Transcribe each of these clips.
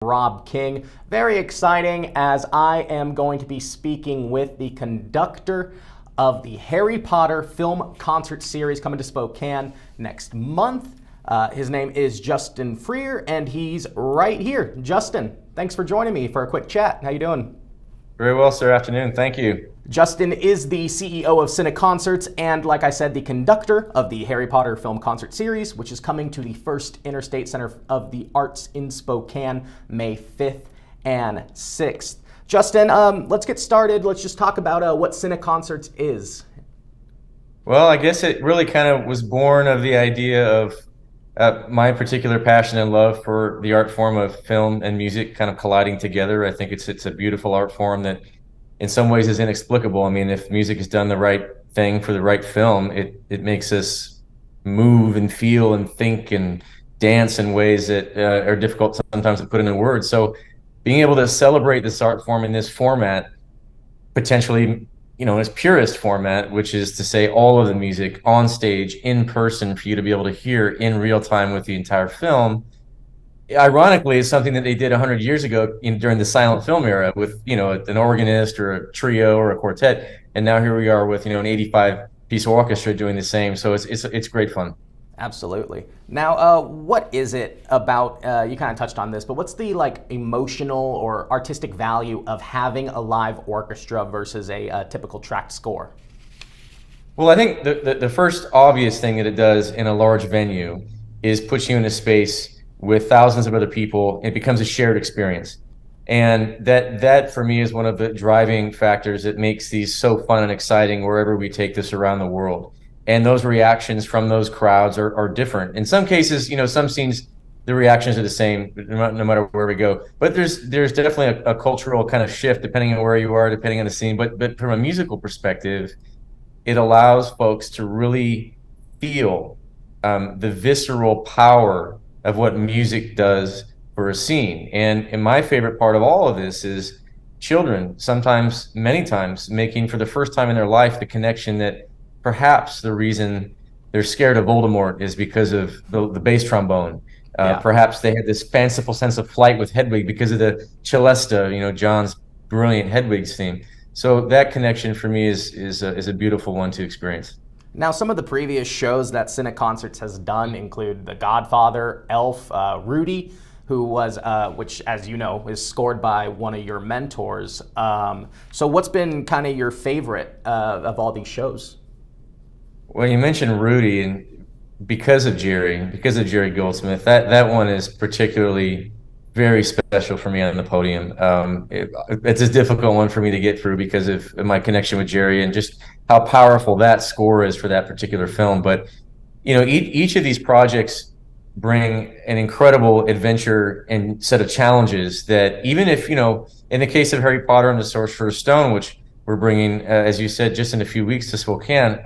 Rob King. Very exciting, as I am going to be speaking with the conductor of the Harry Potter film concert series coming to Spokane next month. His name is Justin Freer, and he's right here. Justin, thanks for joining me for a quick chat. How you doing? Very well, sir. Afternoon. Thank you. Justin is the CEO of CineConcerts and, like I said, the conductor of the Harry Potter film concert series, which is coming to the First Interstate Center of the Arts in Spokane May 5th and 6th. Justin, let's get started. Let's just talk about what CineConcerts is. Well, I guess it really kind of was born of the idea of my particular passion and love for the art form of film and music kind of colliding together. I think it's a beautiful art form that in some ways is inexplicable. I mean, if music has done the right thing for the right film, it makes us move and feel and think and dance in ways that are difficult sometimes to put into words. So being able to celebrate this art form in this format, potentially, in its purest format, which is to say all of the music on stage in person for you to be able to hear in real time with the entire film, ironically, is something that they did 100 years ago during the silent film era with, an organist or a trio or a quartet. And now here we are with, an 85-piece orchestra doing the same. So it's great fun. Absolutely. Now, what is it about, you kind of touched on this, but what's the emotional or artistic value of having a live orchestra versus a typical tracked score? Well, I think the first obvious thing that it does in a large venue is puts you in a space with thousands of other people. It becomes a shared experience. And that for me is one of the driving factors that makes these so fun and exciting wherever we take this around the world. And those reactions from those crowds are different. In some cases, some scenes, the reactions are the same no matter where we go. But there's definitely a cultural kind of shift depending on where you are, depending on the scene. But from a musical perspective, it allows folks to really feel the visceral power of what music does for a scene. And my favorite part of all of this is children, sometimes, many times, making for the first time in their life the connection that perhaps the reason they're scared of Voldemort is because of the bass trombone. Perhaps they had this fanciful sense of flight with Hedwig because of the celesta, John's brilliant Hedwig's theme. So that connection for me is a beautiful one to experience. Now, some of the previous shows that CineConcerts has done include The Godfather, Elf, Rudy, who was, which, as you know, is scored by one of your mentors. So what's been kind of your favorite of all these shows? Well, you mentioned Rudy, and because of Jerry Goldsmith, that one is particularly very special for me on the podium. It's a difficult one for me to get through because of my connection with Jerry and just how powerful that score is for that particular film. But each of these projects bring an incredible adventure and set of challenges that even if, in the case of Harry Potter and the Sorcerer's Stone, which we're bringing, as you said, just in a few weeks to Spokane,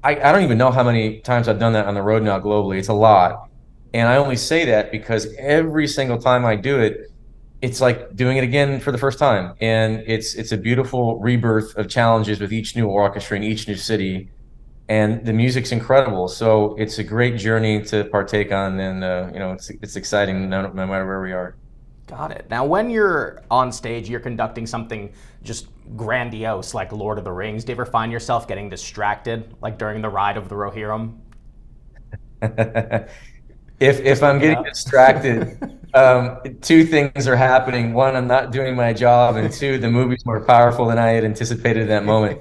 I don't even know how many times I've done that on the road now globally. It's a lot. And I only say that because every single time I do it, it's like doing it again for the first time. And it's a beautiful rebirth of challenges with each new orchestra in each new city. And the music's incredible. So it's a great journey to partake on. And, it's exciting no matter where we are. Got it. Now, when you're on stage, you're conducting something just grandiose like Lord of the Rings. Do you ever find yourself getting distracted, like during the ride of the Rohirrim? If I'm getting distracted, two things are happening. One, I'm not doing my job, and two, the movie's more powerful than I had anticipated at that moment.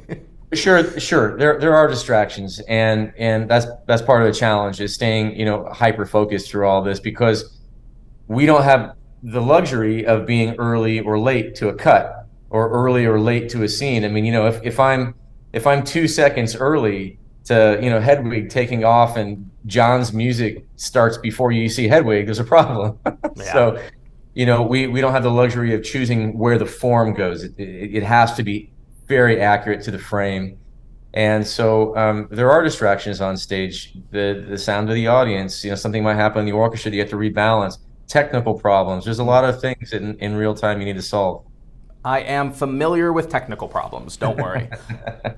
Sure, there are distractions, and that's part of the challenge is staying, hyper focused through all this because we don't have the luxury of being early or late to a cut or early or late to a scene. I mean, if I'm 2 seconds early to, Hedwig taking off and John's music starts before you see Hedwig, there's a problem. Yeah. So, we don't have the luxury of choosing where the form goes. It has to be very accurate to the frame. And so there are distractions on stage, the sound of the audience, something might happen in the orchestra that you have to rebalance, technical problems. There's a lot of things in real time you need to solve. I am familiar with technical problems, don't worry.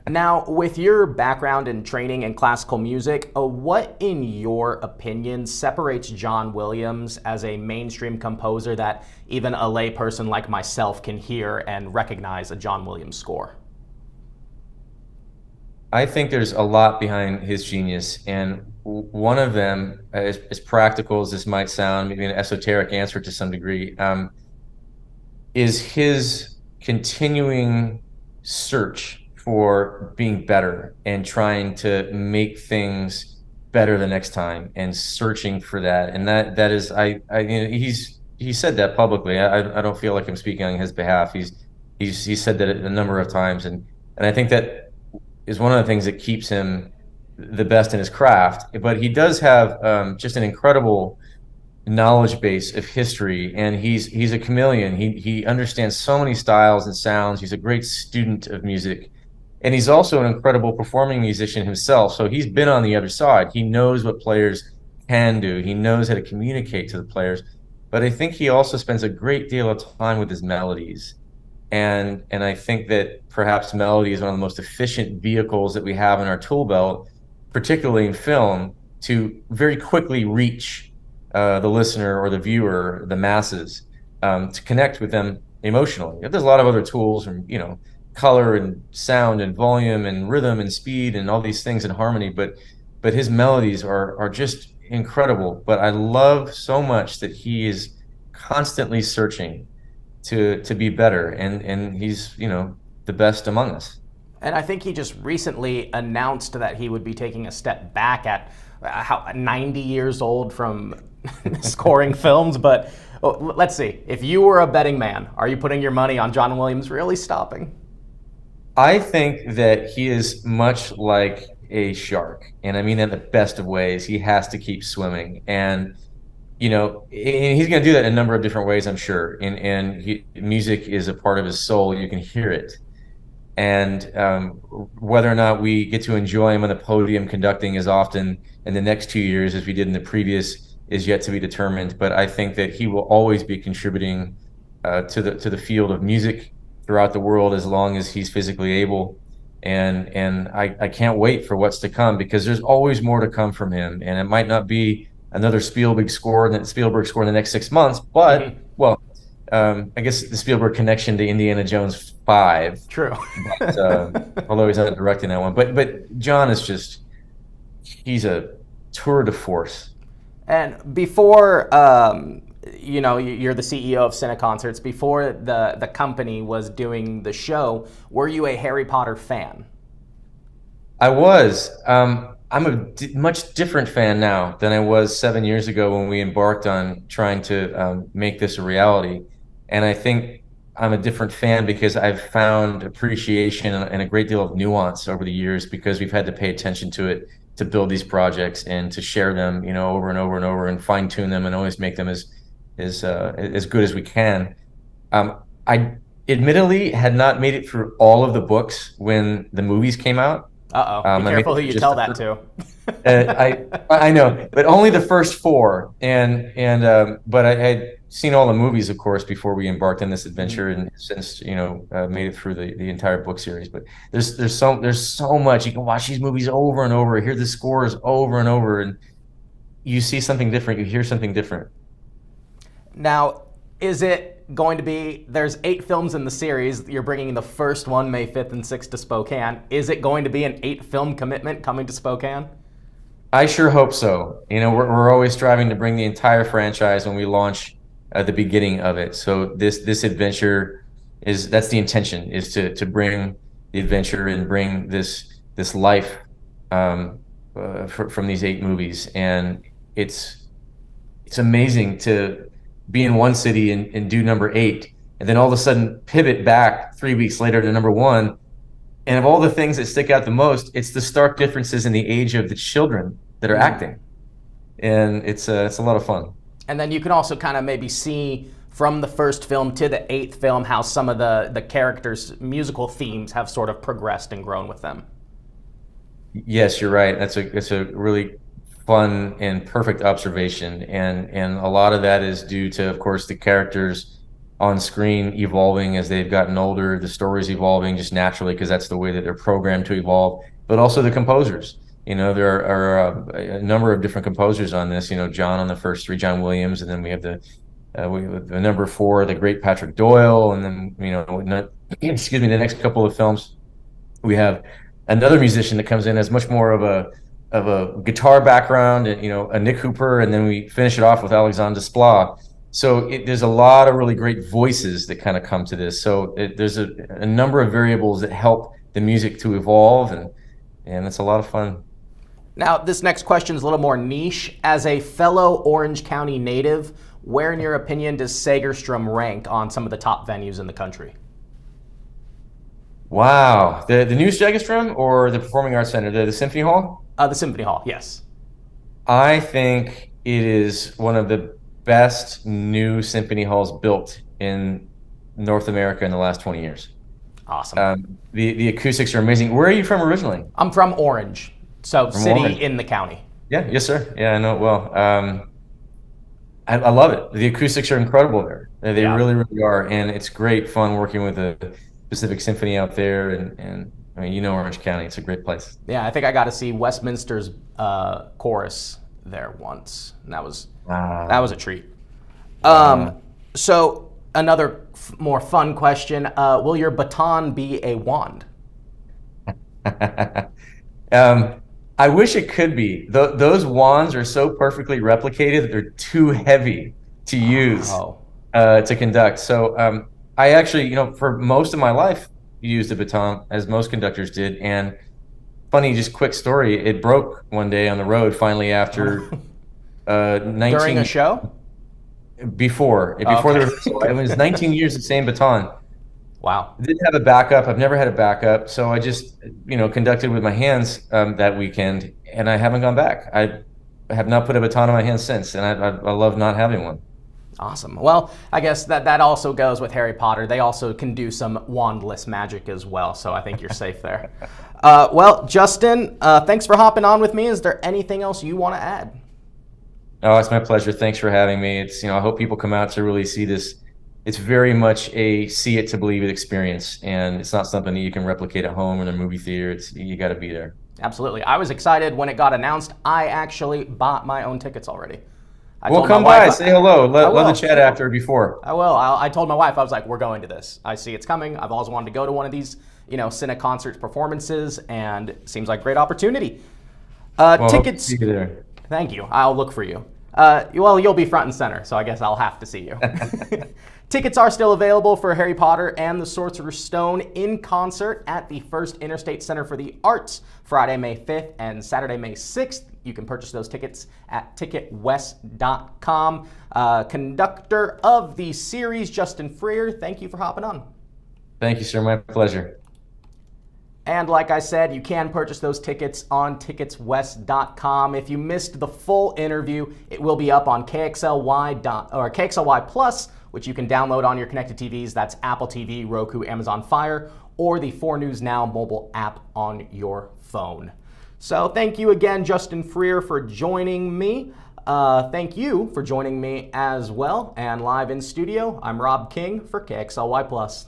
Now, with your background and training in classical music, what, in your opinion, separates John Williams as a mainstream composer that even a layperson like myself can hear and recognize a John Williams score? I think there's a lot behind his genius, and one of them, as practical as this might sound, maybe an esoteric answer to some degree, is his continuing search for being better and trying to make things better the next time, and searching for that. And that is, he said that publicly. I don't feel like I'm speaking on his behalf. He said that a number of times, and I think that is one of the things that keeps him the best in his craft. But he does have just an incredible knowledge base of history, and he's a chameleon. He understands so many styles and sounds. He's a great student of music, and he's also an incredible performing musician himself. So he's been on the other side. He knows what players can do. He knows how to communicate to the players. But I think he also spends a great deal of time with his melodies. And I think that perhaps melody is one of the most efficient vehicles that we have in our tool belt, particularly in film, to very quickly reach the listener or the viewer, the masses, to connect with them emotionally. There's a lot of other tools, from color and sound and volume and rhythm and speed and all these things in harmony, but his melodies are just incredible. But I love so much that he is constantly searching to be better, and he's the best among us. And I think he just recently announced that he would be taking a step back at 90 years old from scoring films. But let's see, if you were a betting man, are you putting your money on John Williams really stopping? I think that he is much like a shark, and I mean that in the best of ways. He has to keep swimming, and he's going to do that in a number of different ways, I'm sure. And music is a part of his soul. You can hear it. And whether or not we get to enjoy him on the podium conducting as often in the next 2 years as we did in the previous is yet to be determined. But I think that he will always be contributing to the field of music throughout the world as long as he's physically able. And I can't wait for what's to come, because there's always more to come from him. And it might not be another Spielberg score in the next 6 months, but well, I guess the Spielberg connection to Indiana Jones 5. True. But, although he's not directing that one, but John is he's a tour de force. And before you're the CEO of CineConcerts, before the company was doing the show, were you a Harry Potter fan? I was. I'm a much different fan now than I was 7 years ago when we embarked on trying to make this a reality. And I think I'm a different fan because I've found appreciation and a great deal of nuance over the years, because we've had to pay attention to it to build these projects and to share them, over and over and over, and fine tune them and always make them as good as we can. I admittly had not made it through all of the books when the movies came out. Uh-oh. Be careful who you tell that to. I know, but only the first 4. But I had seen all the movies, of course, before we embarked on this adventure, and since made it through the entire book series. But there's so much. You can watch these movies over and over, hear the scores over and over, and you see something different. You hear something different. Now, is it going to be, there's 8 films in the series, you're bringing the first one May 5th and 6th to Spokane. Is it going to be an 8-film commitment coming to Spokane? I sure hope so. We're always striving to bring the entire franchise when we launch at the beginning of it. So this adventure that's the intention, is to bring the adventure and bring this life from these 8 movies. And it's amazing to be in one city and do number 8, and then all of a sudden pivot back 3 weeks later to number 1. And of all the things that stick out the most, it's the stark differences in the age of the children that are acting. And it's a lot of fun. And then you can also kind of maybe see from the first film to the 8th film how some of the characters' musical themes have sort of progressed and grown with them. Yes, you're right. That's a really fun and perfect observation, and a lot of that is due to, of course, the characters on screen evolving as they've gotten older, the stories evolving just naturally because that's the way that they're programmed to evolve, but also the composers. There are a number of different composers on this. John on the first three, John Williams, and then we have the number four, the great Patrick Doyle, and then excuse me, the next couple of films we have another musician that comes in as much more of a guitar background, and a Nick Hooper, and then we finish it off with Alexandre Desplat. So there's a lot of really great voices that kind of come to this. So there's a number of variables that help the music to evolve, and it's a lot of fun. Now, this next question is a little more niche. As a fellow Orange County native, where, in your opinion, does Segerstrom rank on some of the top venues in the country? Wow. The new Segerstrom or the Performing Arts Center, the Symphony Hall? The Symphony Hall, yes. I think it is one of the best new symphony halls built in North America in the last 20 years. Awesome. The acoustics are amazing. Where are you from originally? I'm from Orange, so From city Orange. in the county. Yeah, yes, sir. Yeah, I know it well. I love it. The acoustics are incredible there. They really, really are, and it's great fun working with the Pacific Symphony out there, and I mean, Orange County. It's a great place. Yeah, I think I got to see Westminster's chorus there once, and that was a treat. So another more fun question: will your baton be a wand? I wish it could be. Those wands are so perfectly replicated that they're too heavy to use to conduct. So I actually, for most of my life, used a baton, as most conductors did. And funny, just quick story, it broke one day on the road finally after 19... During a show? Before the rehearsal. It was 19 years the same baton. Wow. Didn't have a backup. I've never had a backup. So I just, conducted with my hands that weekend, and I haven't gone back. I have not put a baton in my hands since, and I love not having one. Awesome. Well, I guess that also goes with Harry Potter. They also can do some wandless magic as well, so I think you're safe there. Well, Justin, thanks for hopping on with me. Is there anything else you want to add? Oh, it's my pleasure. Thanks for having me. It's, I hope people come out to really see this. It's very much a see it to believe it experience, and it's not something that you can replicate at home or in a movie theater. You got to be there. Absolutely. I was excited when it got announced. I actually bought my own tickets already. Well, come by, say hello. Love the chat after or before. I will. I told my wife, I was like, we're going to this. I see it's coming. I've always wanted to go to one of these, CineConcerts performances, and it seems like a great opportunity. Well, tickets. Hope to see you there. Thank you. I'll look for you. Well, you'll be front and center, so I guess I'll have to see you. Tickets are still available for Harry Potter and the Sorcerer's Stone in concert at the First Interstate Center for the Arts, Friday, May 5th and Saturday, May 6th. You can purchase those tickets at ticketwest.com. Conductor of the series, Justin Freer, thank you for hopping on. Thank you, sir. My pleasure. And like I said, you can purchase those tickets on ticketswest.com. If you missed the full interview, it will be up on KXLY Plus, which you can download on your connected TVs. That's Apple TV, Roku, Amazon Fire, or the 4 News Now mobile app on your phone. So thank you again, Justin Freer, for joining me. Thank you for joining me as well. And live in studio, I'm Rob King for KXLY Plus.